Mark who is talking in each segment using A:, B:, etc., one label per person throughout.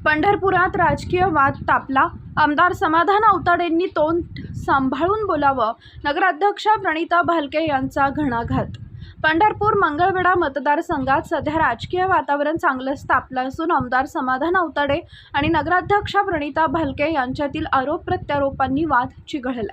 A: पंढरपुरात राजकीय वाद तापला। आमदार समाधान औताडेंनी तोंड सांभाळून बोलावं, नगराध्यक्षा प्रणिता भालके यांचा घणाघात। पंढरपूर मंगळवेढा मतदारसंघात सध्या राजकीय वातावरण चांगलंच तापलं असून आमदार समाधान औताडे आणि नगराध्यक्षा प्रणिता भालके यांच्यातील आरोप प्रत्यारोपांनी वाद चिघळला।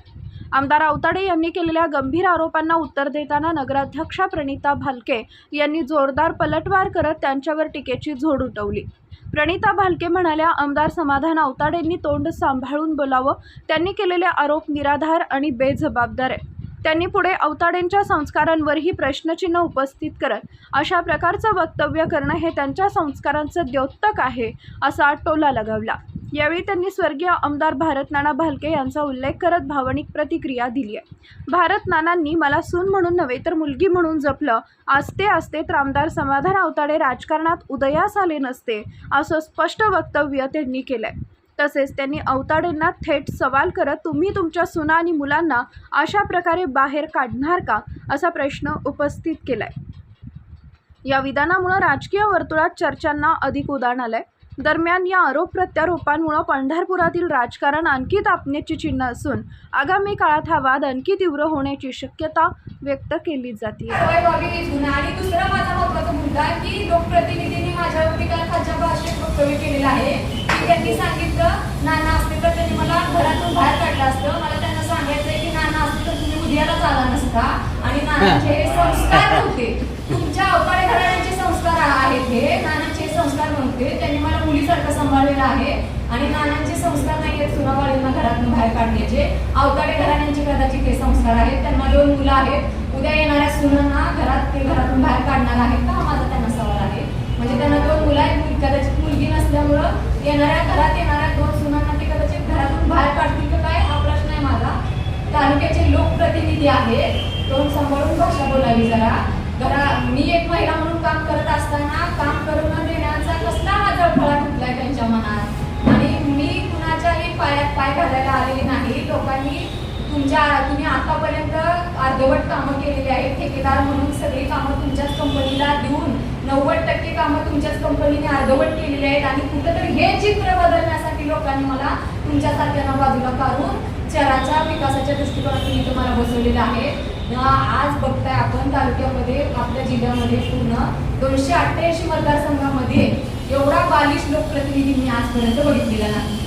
A: आमदार औताडे यांनी केलेल्या गंभीर आरोपांना उत्तर देताना नगराध्यक्षा प्रणिता भालके यांनी जोरदार पलटवार करत त्यांच्यावर टीकेची झोड उठवली। प्रणिता भालके म्हणाल्या, आमदार समाधान औताडेंनी तोंड सांभाळून बोलावं, त्यांनी केलेले आरोप निराधार आणि बेजबाबदार आहे। त्यांनी पुढे औताडेंच्या संस्कारांवरही प्रश्नचिन्ह उपस्थित करत अशा प्रकारचं वक्तव्य करणं हे त्यांच्या संस्कारांचं द्योतक आहे असा टोला लगावला। यावेळी त्यांनी स्वर्गीय आमदार भारत नाना भालके यांचा उल्लेख करत भावनिक प्रतिक्रिया दिली आहे। भारत नानांनी मला सून म्हणून नव्हे तर मुलगी म्हणून जपलं असते तर आमदार समाधान औताडे राजकारणात उदयास आले नसते असं स्पष्ट वक्तव्य त्यांनी केलंय। तसेच त्यांनी औताडेंना थेट सवाल करत तुम्ही तुमच्या सुना आणि मुलांना अशा प्रकारे बाहेर काढणार का असा प्रश्न उपस्थित केलाय। या विधानामुळे राजकीय वर्तुळात चर्चांना अधिक उधाण आलंय। दरम्यान या आरोप प्रत्यारोपांमुळे पंढरपुरातील राजकारण आणखी तापण्याची चिन्ह असून आगामी काळात हा वाद आणखी तीव्र होण्याची शक्यता व्यक्त केली जाते।
B: आणि दुसरा माझा महत्त्वाचा मुद्दा की लोकप्रतिनिधींनी माझ्यावरती काल खालच्या भाषेत वक्तव्य केलेलं आहे की त्यांनी सांगितलं नाना असते तर त्यांनी मला घरातून बाहेर काढलं असतं। मला त्यांना सांगायचंय की नाना असते तर तुम्ही उद्यालाच आला नसता आणि नानाचे संस्कार होते, तुमच्या औताडे घराण्याचे संस्कार आहेत, हे नानाचे संस्कार नव्हते। त्यांनी मला मुलीसारखं सांभाळलेलं आहे आणि नानांचे संस्कार नाही आहेत सुनाबाळींना घरातून बाहेर काढण्याचे। औताडे घराण्यांचे कदाचित हे संस्कार आहेत। त्यांना 2 मुलं आहेत, उद्या येणाऱ्या सुनांना घरातून बाहेर काढणार आहेत का, माझा त्यांना सवाल आहे। म्हणजे त्यांना 2 मुलं आहेत, कदाचित मुलगी नसल्यामुळं घरात येणाऱ्या 2 सुनांना ते कदाचित घरातून बाहेर काढतील का काय, हा प्रश्न आहे माझा। तालुक्याचे लोकप्रतिनिधी आहेत, तोंड सांभाळून भाषा बोलावी जरा। मी एक महिला म्हणून काम करत असताना काम करून न देण्याचा कसला माझा फळा फुटलाय त्यांच्या मनात आणि मी कुणाच्याही पायात पाय घालायला आलेली नाही। लोकांनी तुम्ही आतापर्यंत अर्धवट कामं केलेली आहेत, ठेकेदार म्हणून सगळी कामं तुमच्याच कंपनीला देऊन 90% कामं तुमच्याच कंपनीने अर्धवट केलेली आहेत आणि कुठेतरी हे चित्र बदलण्यासाठी लोकांनी मला तुमच्यासारख्यांना बाजूला काढून शहराच्या विकासाच्या दृष्टिकोनातून इथं मला बसवलेलं आहे। आज बघताय आपण तालुक्यामध्ये आपल्या जिल्ह्यामध्ये पूर्ण 288 मतदारसंघामध्ये एवढा बालिश लोकप्रतिनिधी मी आजपर्यंत बघितलेला नाही।